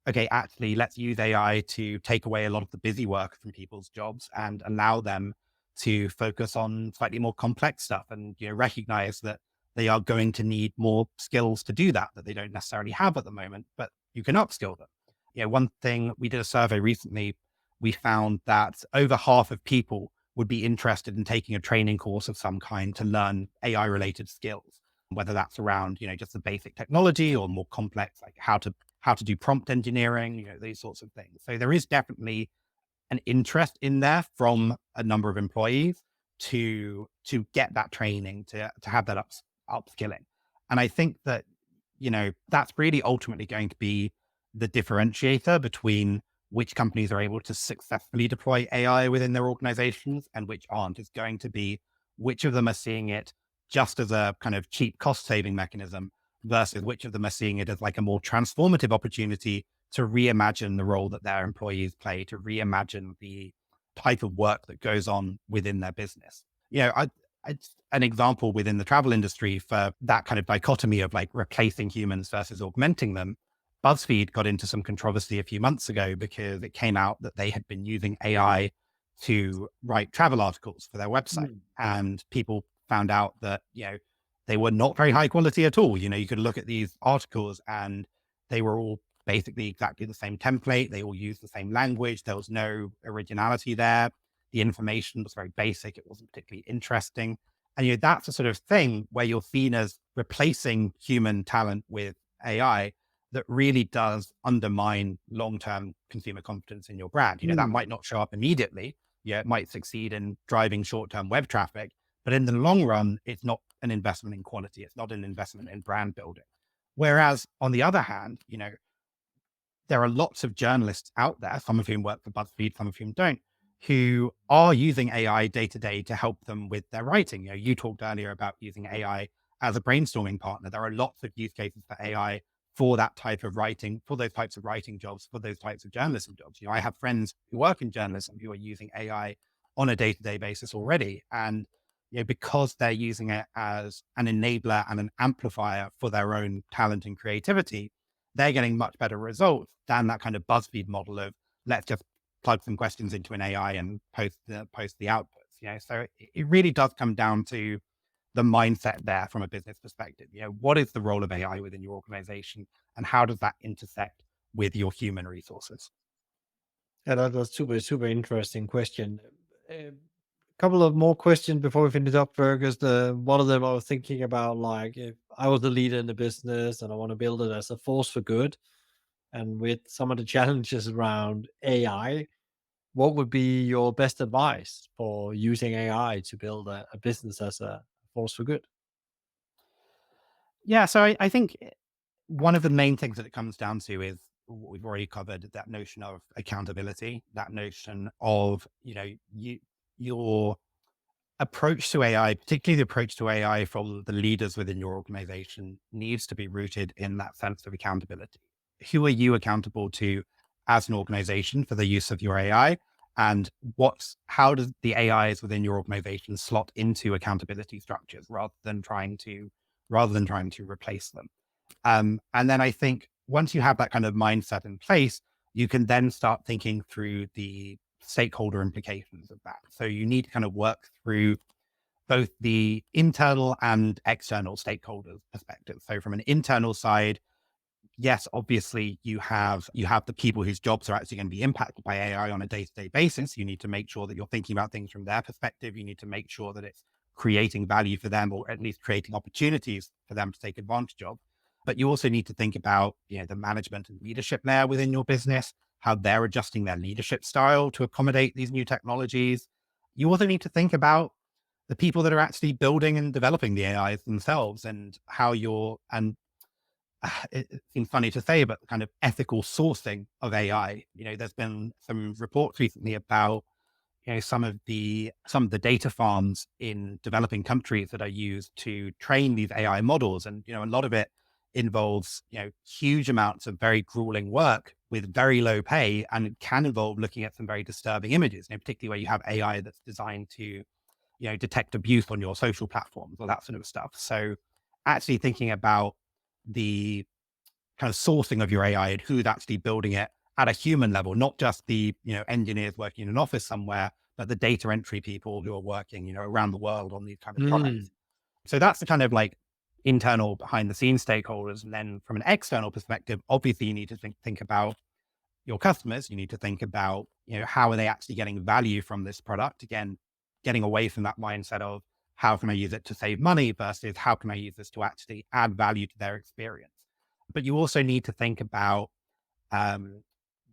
okay, actually, let's use AI to take away a lot of the busy work from people's jobs and allow them to focus on slightly more complex stuff, and recognize that they are going to need more skills to do that they don't necessarily have at the moment, but you can upskill them. One thing, we did a survey recently, we found that over half of people would be interested in taking a training course of some kind to learn AI related skills, whether that's around just the basic technology or more complex, like how to do prompt engineering, these sorts of things. So there is definitely an interest in there from a number of employees to get that training, to have that upskilling. And I think that that's really ultimately going to be the differentiator between which companies are able to successfully deploy AI within their organizations and which aren't. Is going to be which of them are seeing it just as a kind of cheap cost saving mechanism versus which of them are seeing it as like a more transformative opportunity to reimagine the role that their employees play, to reimagine the type of work that goes on within their business. It's an example within the travel industry for that kind of dichotomy of like replacing humans versus augmenting them. BuzzFeed got into some controversy a few months ago because it came out that they had been using AI to write travel articles for their website. mm. And people found out that, they were not very high quality at all. You could look at these articles and they were all basically exactly the same template. They all used the same language. There was no originality there. The information was very basic. It wasn't particularly interesting. And that's the sort of thing where you're seen as replacing human talent with AI that really does undermine long-term consumer confidence in your brand. That Mm. might not show up immediately. Yeah, it might succeed in driving short-term web traffic, but in the long run, it's not an investment in quality. It's not an investment in brand building. Whereas on the other hand, there are lots of journalists out there, some of whom work for BuzzFeed, some of whom don't, who are using AI day to day to help them with their writing. You talked earlier about using AI as a brainstorming partner. There are lots of use cases for AI for that type of writing, for those types of writing jobs, for those types of journalism jobs. I have friends who work in journalism who are using AI on a day to day basis already. And because they're using it as an enabler and an amplifier for their own talent and creativity, they're getting much better results than that kind of BuzzFeed model of let's just plug some questions into an AI and post the outputs. So it really does come down to the mindset there from a business perspective. What is the role of AI within your organization, and how does that intersect with your human resources? Yeah, that's super, super interesting question. A couple of more questions before we finish up, Fergus. One of them I was thinking about, like, if I was the leader in the business and I want to build it as a force for good, and with some of the challenges around AI, what would be your best advice for using AI to build a business as a force for good? Yeah, so I think one of the main things that it comes down to is what we've already covered, that notion of accountability, that notion of, your approach to AI, particularly the approach to AI from the leaders within your organization, needs to be rooted in that sense of accountability. Who are you accountable to as an organization for the use of your AI? And how does the AIs within your organization slot into accountability structures rather than trying to replace them? And then I think once you have that kind of mindset in place, you can then start thinking through the stakeholder implications of that. So you need to kind of work through both the internal and external stakeholders perspective. So from an internal side, yes, obviously you have the people whose jobs are actually going to be impacted by AI on a day-to-day basis. You need to make sure that you're thinking about things from their perspective. You need to make sure that it's creating value for them, or at least creating opportunities for them to take advantage of. But you also need to think about, the management and leadership layer within your business, how they're adjusting their leadership style to accommodate these new technologies. You also need to think about the people that are actually building and developing the AIs themselves, and how and it seems funny to say, but kind of ethical sourcing of AI. There's been some reports recently about, some of the data farms in developing countries that are used to train these AI models. And, a lot of it involves, huge amounts of very grueling work with very low pay, and it can involve looking at some very disturbing images, particularly where you have AI that's designed to, detect abuse on your social platforms or that sort of stuff. So actually thinking about the kind of sourcing of your AI and who's actually building it at a human level, not just the, engineers working in an office somewhere, but the data entry people who are working, around the world on these kind of Mm. products. So that's the kind of like internal behind the scenes stakeholders. And then from an external perspective, obviously you need to think about your customers. You need to think about, how are they actually getting value from this product? Again, getting away from that mindset of how can I use it to save money versus how can I use this to actually add value to their experience? But you also need to think about um,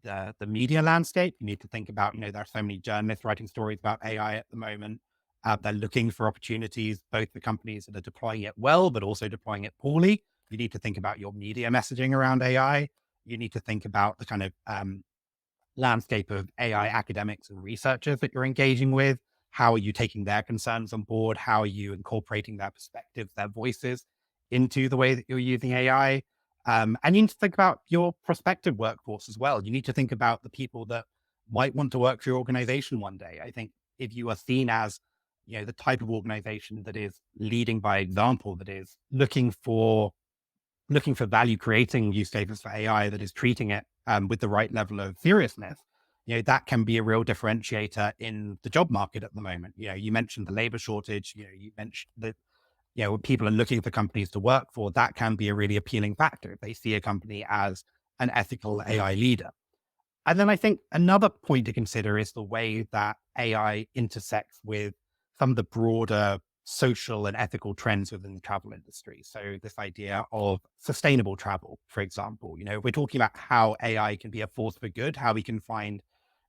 the media landscape. You need to think about, there are so many journalists writing stories about AI at the moment. They're looking for opportunities, both the companies that are deploying it well, but also deploying it poorly. You need to think about your media messaging around AI. You need to think about the kind of landscape of AI academics and researchers that you're engaging with. How are you taking their concerns on board? How are you incorporating their perspectives, their voices into the way that you're using AI? And you need to think about your prospective workforce as well. You need to think about the people that might want to work for your organization one day. I think if you are seen as, the type of organization that is leading by example, that is looking for value creating use cases for AI, that is treating it with the right level of seriousness, that can be a real differentiator in the job market at the moment. You mentioned the labor shortage, you mentioned that, when people are looking for companies to work for, that can be a really appealing factor if they see a company as an ethical AI leader. And then I think another point to consider is the way that AI intersects with some of the broader social and ethical trends within the travel industry. So this idea of sustainable travel, for example, we're talking about how AI can be a force for good, how we can find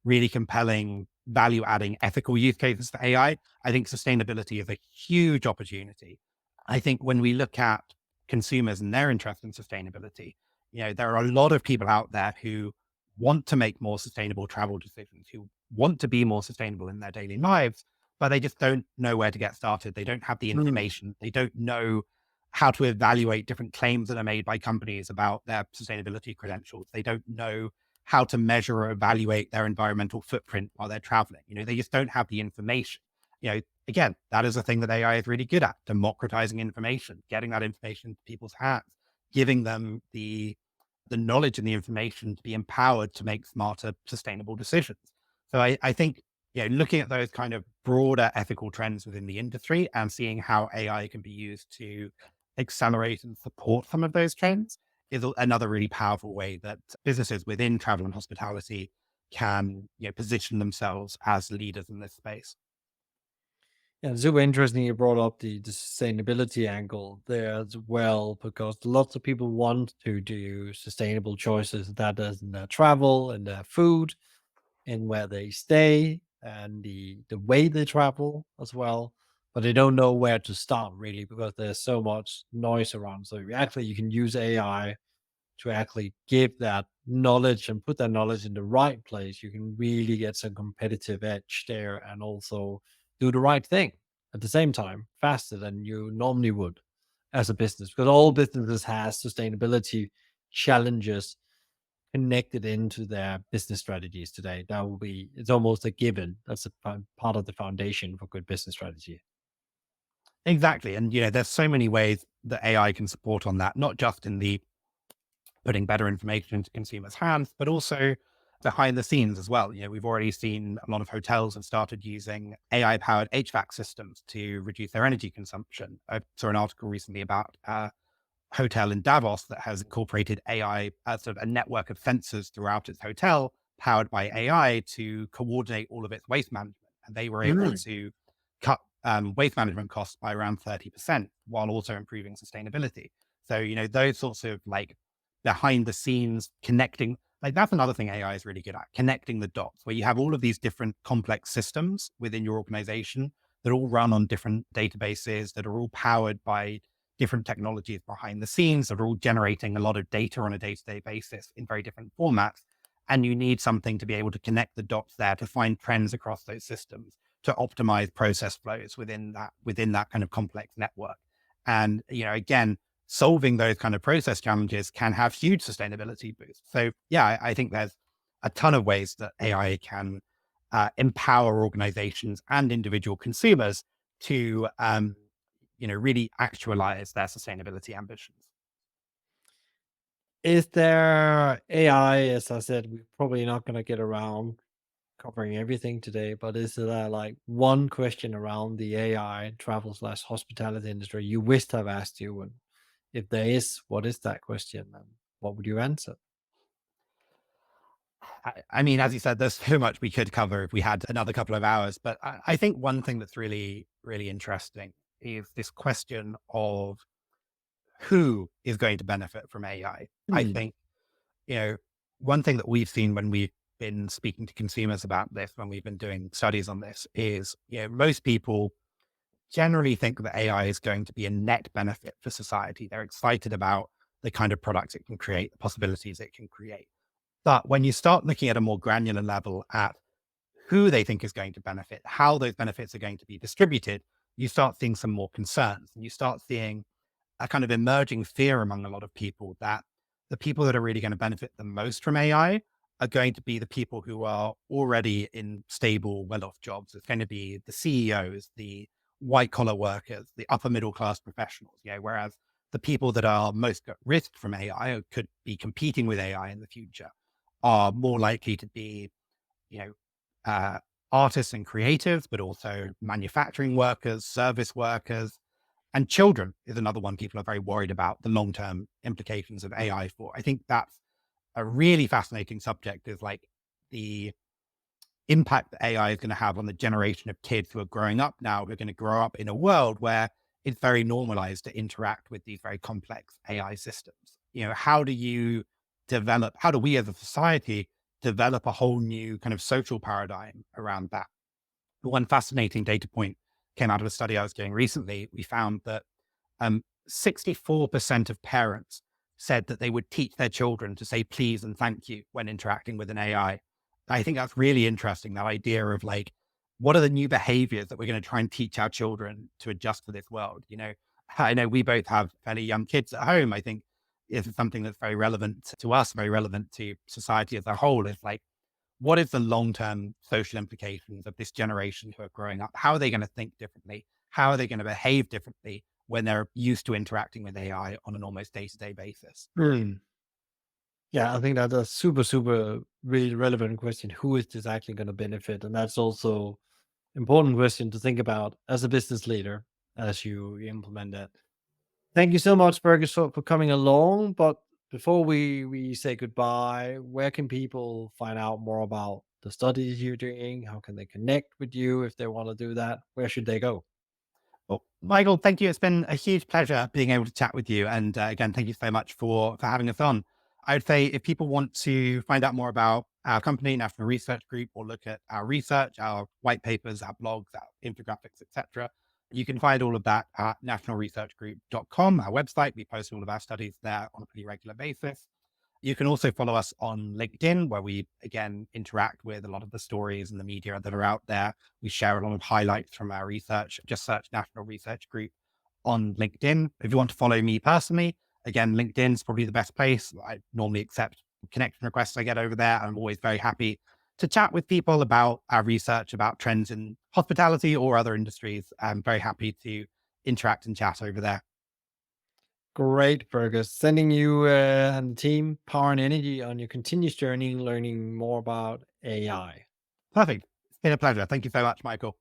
really compelling value adding ethical use cases for AI. I think sustainability is a huge opportunity. I think when we look at consumers and their interest in sustainability, there are a lot of people out there who want to make more sustainable travel decisions, who want to be more sustainable in their daily lives, but they just don't know where to get started. They don't have the Mm. information. They don't know how to evaluate different claims that are made by companies about their sustainability credentials. They don't know how to measure or evaluate their environmental footprint while they're traveling. They just don't have the information. Again, that is a thing that AI is really good at: democratizing information, getting that information into people's hands, giving them the knowledge and the information to be empowered to make smarter, sustainable decisions. So I think, looking at those kind of broader ethical trends within the industry and seeing how AI can be used to accelerate and support some of those trends is another really powerful way that businesses within travel and hospitality can, position themselves as leaders in this space. Yeah, super interesting you brought up the sustainability angle there as well, because lots of people want to do sustainable choices that is in their travel and their food and where they stay and the way they travel as well. But they don't know where to start really because there's so much noise around. So you can use AI to actually give that knowledge and put that knowledge in the right place. You can really get some competitive edge there and also do the right thing at the same time faster than you normally would as a business, because all businesses has sustainability challenges connected into their business strategies today. That will be, it's almost a given. That's a part of the foundation for good business strategy. Exactly. And, there's so many ways that AI can support on that, not just in the putting better information into consumers' hands, but also behind the scenes as well. We've already seen a lot of hotels have started using AI powered HVAC systems to reduce their energy consumption. I saw an article recently about a hotel in Davos that has incorporated AI as sort of a network of sensors throughout its hotel, powered by AI to coordinate all of its waste management. And they were able Mm. to cut waste management costs by around 30% while also improving sustainability. So, those sorts of like behind the scenes connecting, like that's another thing AI is really good at, connecting the dots, where you have all of these different complex systems within your organization that all run on different databases, that are all powered by different technologies behind the scenes, that are all generating a lot of data on a day-to-day basis in very different formats. And you need something to be able to connect the dots there to find trends across those systems, to optimize process flows within that kind of complex network. And, again, solving those kind of process challenges can have huge sustainability boosts. So yeah, I think there's a ton of ways that AI can empower organizations and individual consumers to, really actualize their sustainability ambitions. Is there AI, as I said, we're probably not gonna get around covering everything today, but is there like one question around the AI travel/hospitality industry you wished to have asked you? And if there is, what is that question and what would you answer? I mean, as you said, there's so much we could cover if we had another couple of hours. But I think one thing that's really, really interesting is this question of who is going to benefit from AI. I Hmm. think, you know, one thing that we've seen when we've been speaking to consumers about this, when we've been doing studies on this, is, most people generally think that AI is going to be a net benefit for society. They're excited about the kind of products it can create, the possibilities it can create. But when you start looking at a more granular level at who they think is going to benefit, how those benefits are going to be distributed, you start seeing some more concerns, and you start seeing a kind of emerging fear among a lot of people that the people that are really going to benefit the most from AI are going to be the people who are already in stable, well-off jobs. It's going to be the CEOs, the white collar workers, the upper middle class professionals. Whereas the people that are most at risk from AI or could be competing with AI in the future are more likely to be, you know, uh, artists and creatives, but also manufacturing workers, service workers, and children is another one people are very worried about the long term implications of AI for. I think that's a really fascinating subject, is like the impact that AI is going to have on the generation of kids who are growing up now, who are going to grow up in a world where it's very normalized to interact with these very complex AI systems. How do we as a society develop a whole new kind of social paradigm around that? One fascinating data point came out of a study I was doing recently. We found that 64% of parents said that they would teach their children to say please and thank you when interacting with an AI. I think that's really interesting. That idea of like, what are the new behaviors that we're going to try and teach our children to adjust for this world? I know we both have fairly young kids at home. I think it's something that's very relevant to us, very relevant to society as a whole. Is like, what is the long-term social implications of this generation who are growing up? How are they going to think differently? How are they going to behave differently when they're used to interacting with AI on an almost day-to-day basis? Hmm. Yeah, I think that's a super, super really relevant question. Who is this actually going to benefit? And that's also important question to think about as a business leader as you implement that. Thank you so much, Fergus, for coming along. But before we say goodbye, where can people find out more about the studies you're doing? How can they connect with you if they want to do that? Where should they go? Well, Michael, thank you. It's been a huge pleasure being able to chat with you. And again, thank you so much for having us on. I would say if people want to find out more about our company, National Research Group, or look at our research, our white papers, our blogs, our infographics, etc., you can find all of that at nationalresearchgroup.com, our website. We post all of our studies there on a pretty regular basis. You can also follow us on LinkedIn, where we, again, interact with a lot of the stories and the media that are out there. We share a lot of highlights from our research. Just search National Research Group on LinkedIn. If you want to follow me personally, again, LinkedIn is probably the best place. I normally accept connection requests I get over there. I'm always very happy to chat with people about our research, about trends in hospitality or other industries. I'm very happy to interact and chat over there. Great, Fergus. Sending you and the team power and energy on your continuous journey learning more about AI. Perfect. It's been a pleasure. Thank you so much, Michael.